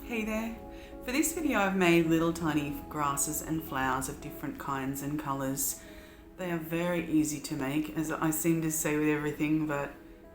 Hey there! For this video I've made little tiny grasses and flowers of different kinds and colours. They are very easy to make, as I seem to say with everything, but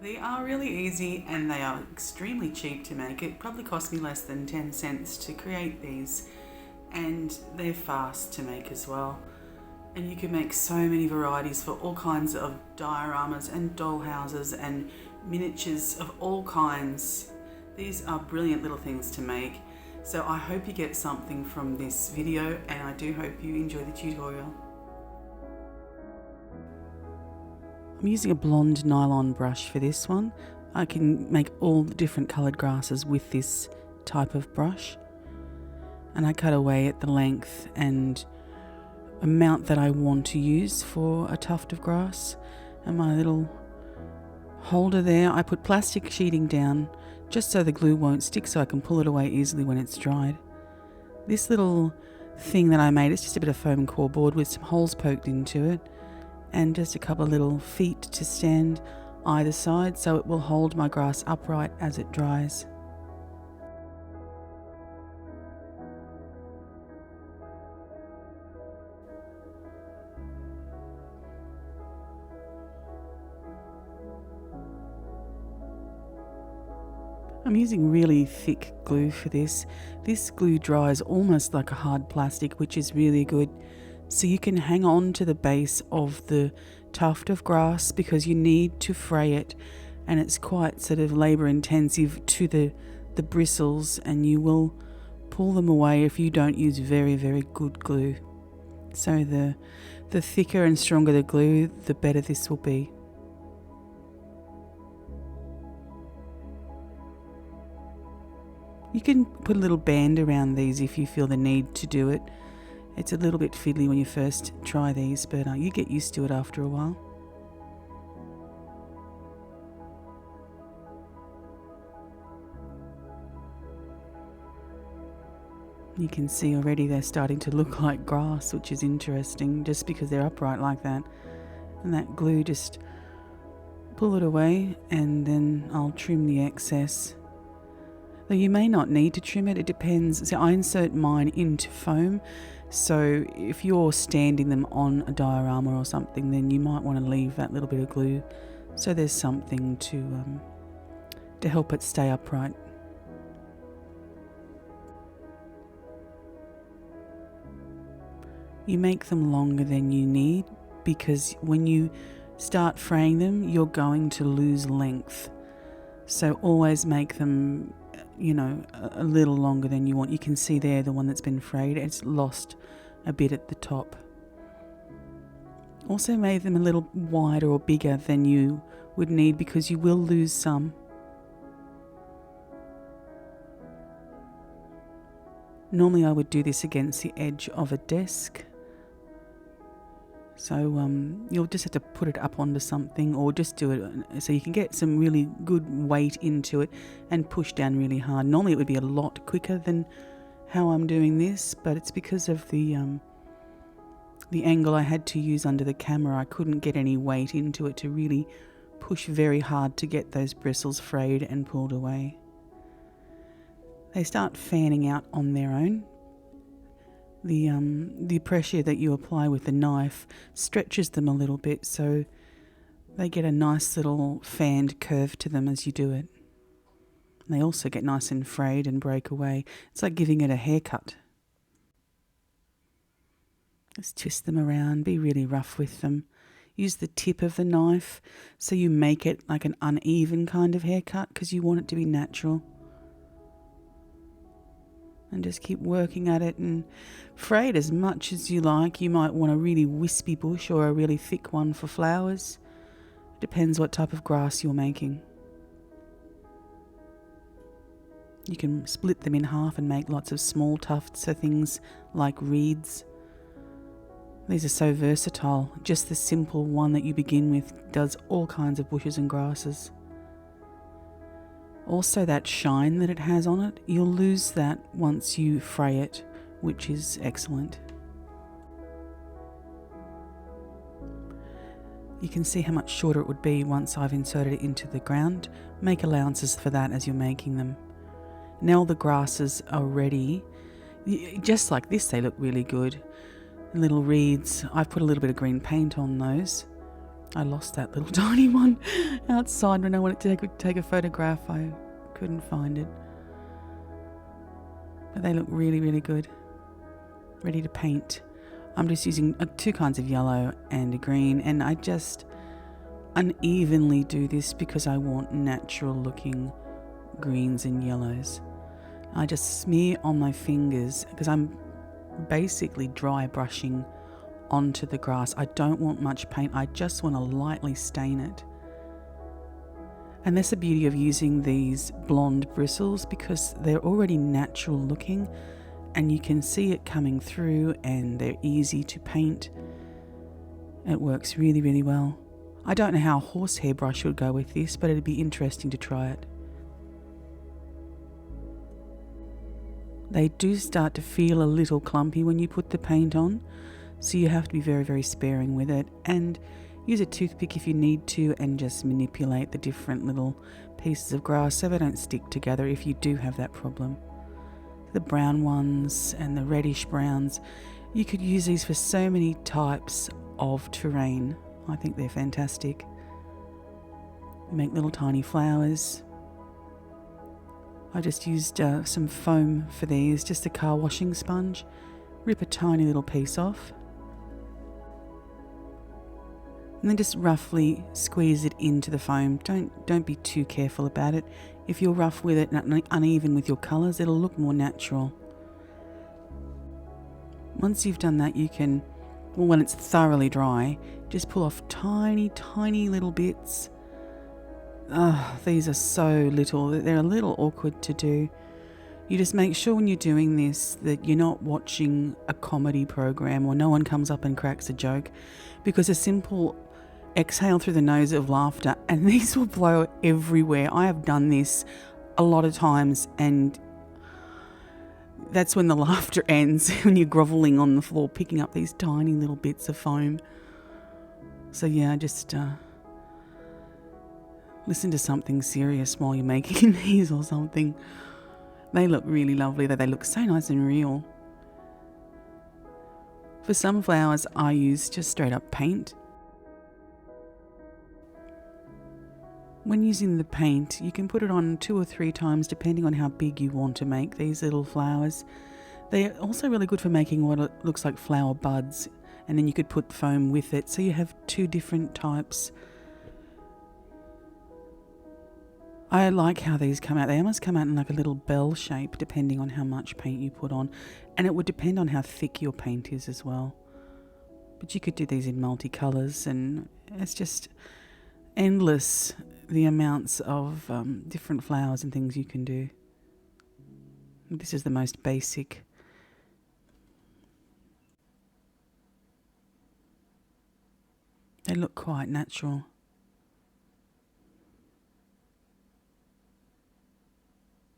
they are really easy and they are extremely cheap to make. It probably cost me less than 10 cents to create these, and they're fast to make as well. And you can make so many varieties for all kinds of dioramas and doll houses and miniatures of all kinds. These are brilliant little things to make, so I hope you get something from this video, and I do hope you enjoy the tutorial. I'm using a blonde nylon brush for this one. I can make all the different coloured grasses with this type of brush, and I cut away at the length and amount that I want to use for a tuft of grass. And my little holder there, I put plastic sheeting down just so the glue won't stick, so I can pull it away easily when it's dried. This little thing that I made, it's just a bit of foam core board with some holes poked into it and just a couple of little feet to stand either side so it will hold my grass upright as it dries. I'm using really thick glue for this. This glue dries almost like a hard plastic, which is really good. So you can hang on to the base of the tuft of grass because you need to fray it, and it's quite sort of labour intensive to the bristles, and you will pull them away if you don't use very, very good glue. So the thicker and stronger the glue, the better this will be. You can put a little band around these if you feel the need to do it. It's a little bit fiddly when you first try these, but you get used to it after a while. You can see already they're starting to look like grass, which is interesting, just because they're upright like that. And that glue, just pull it away and then I'll trim the excess. Though you may not need to trim it, it depends. So I insert mine into foam, so if you're standing them on a diorama or something, then you might want to leave that little bit of glue so there's something to help it stay upright. You make them longer than you need because when you start fraying them, you're going to lose length. So always make them, a little longer than you want. You can see there the one that's been frayed, it's lost a bit at the top. Also make them a little wider or bigger than you would need because you will lose some. Normally I would do this against the edge of a desk. So you'll just have to put it up onto something, or just do it so you can get some really good weight into it and push down really hard. Normally it would be a lot quicker than how I'm doing this, but it's because of the angle I had to use under the camera. I couldn't get any weight into it to really push very hard to get those bristles frayed and pulled away. They start fanning out on their own. The pressure that you apply with the knife stretches them a little bit, so they get a nice little fanned curve to them as you do it. And they also get nice and frayed and break away. It's like giving it a haircut. Just twist them around, be really rough with them. Use the tip of the knife so you make it like an uneven kind of haircut because you want it to be natural. And just keep working at it and fray it as much as you like. You might want a really wispy bush or a really thick one for flowers. Depends what type of grass you're making. You can split them in half and make lots of small tufts, so things like reeds. These are so versatile. Just the simple one that you begin with does all kinds of bushes and grasses. Also that shine that it has on it, you'll lose that once you fray it, which is excellent. You can see how much shorter it would be once I've inserted it into the ground. Make allowances for that as you're making them. Now the grasses are ready. Just like this, they look really good. Little reeds. I've put a little bit of green paint on those. I lost that little tiny one outside when I wanted to take a photograph. I couldn't find it. But they look really, really good. Ready to paint. I'm just using 2 kinds of yellow and a green, and I just unevenly do this because I want natural looking greens and yellows. I just smear on my fingers because I'm basically dry brushing onto the grass. I don't want much paint, I just want to lightly stain it. And that's the beauty of using these blonde bristles, because they're already natural looking and you can see it coming through and they're easy to paint. It works really, really well. I don't know how a horsehair brush would go with this, but it'd be interesting to try it. They do start to feel a little clumpy when you put the paint on, so you have to be very, very sparing with it, and use a toothpick if you need to and just manipulate the different little pieces of grass so they don't stick together if you do have that problem. The brown ones and the reddish browns, you could use these for so many types of terrain. I think they're fantastic. You make little tiny flowers. I just used some foam for these, just a car washing sponge. Rip a tiny little piece off. And then just roughly squeeze it into the foam. Don't be too careful about it. If you're rough with it and uneven with your colours, it'll look more natural. Once you've done that, you can, well, when it's thoroughly dry, just pull off tiny, tiny little bits. These are so little, they're a little awkward to do. You just make sure when you're doing this that you're not watching a comedy program or no one comes up and cracks a joke, because a simple exhale through the nose of laughter and these will blow everywhere. I have done this a lot of times, and that's when the laughter ends, when you're grovelling on the floor picking up these tiny little bits of foam. So yeah, just listen to something serious while you're making these or something. They look really lovely, though. They look so nice and real. For some flowers, I use just straight up paint. When using the paint, you can put it on 2 or 3 times depending on how big you want to make these little flowers. They're also really good for making what it looks like flower buds, and then you could put foam with it, so you have 2 different types. I like how these come out. They almost come out in like a little bell shape depending on how much paint you put on, and it would depend on how thick your paint is as well. But you could do these in multicolours, and it's just endless the amounts of different flowers and things you can do. This is the most basic. They look quite natural.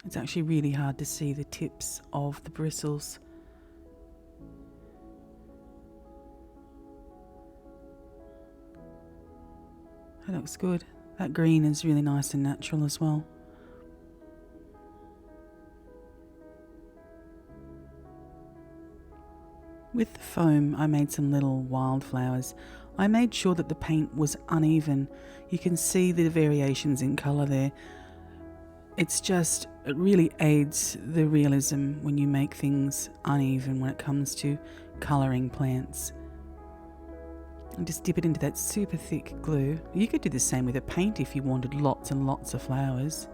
It's actually really hard to see the tips of the bristles. That looks good. That green is really nice and natural as well. With the foam, I made some little wildflowers. I made sure that the paint was uneven. You can see the variations in colour there. It really aids the realism when you make things uneven when it comes to colouring plants. And just dip it into that super thick glue. You could do the same with a paint if you wanted lots and lots of flowers.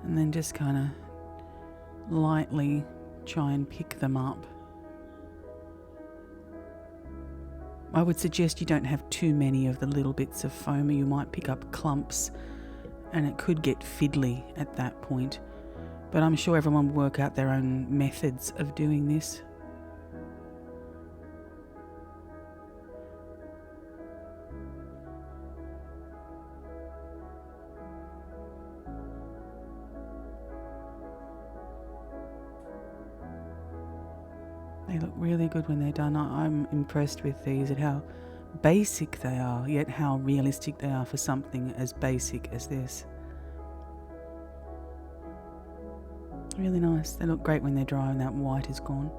And then just kind of lightly try and pick them up. I would suggest you don't have too many of the little bits of foam, or you might pick up clumps and it could get fiddly at that point. But I'm sure everyone will work out their own methods of doing this. They look really good when they're done. I'm impressed with these, at how basic they are, yet how realistic they are for something as basic as this. Really nice. They look great when they're dry and that white is gone.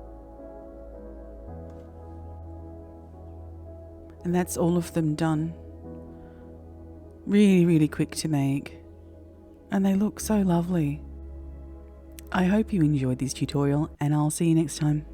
And that's all of them done. Really, really quick to make. And they look so lovely. I hope you enjoyed this tutorial, and I'll see you next time.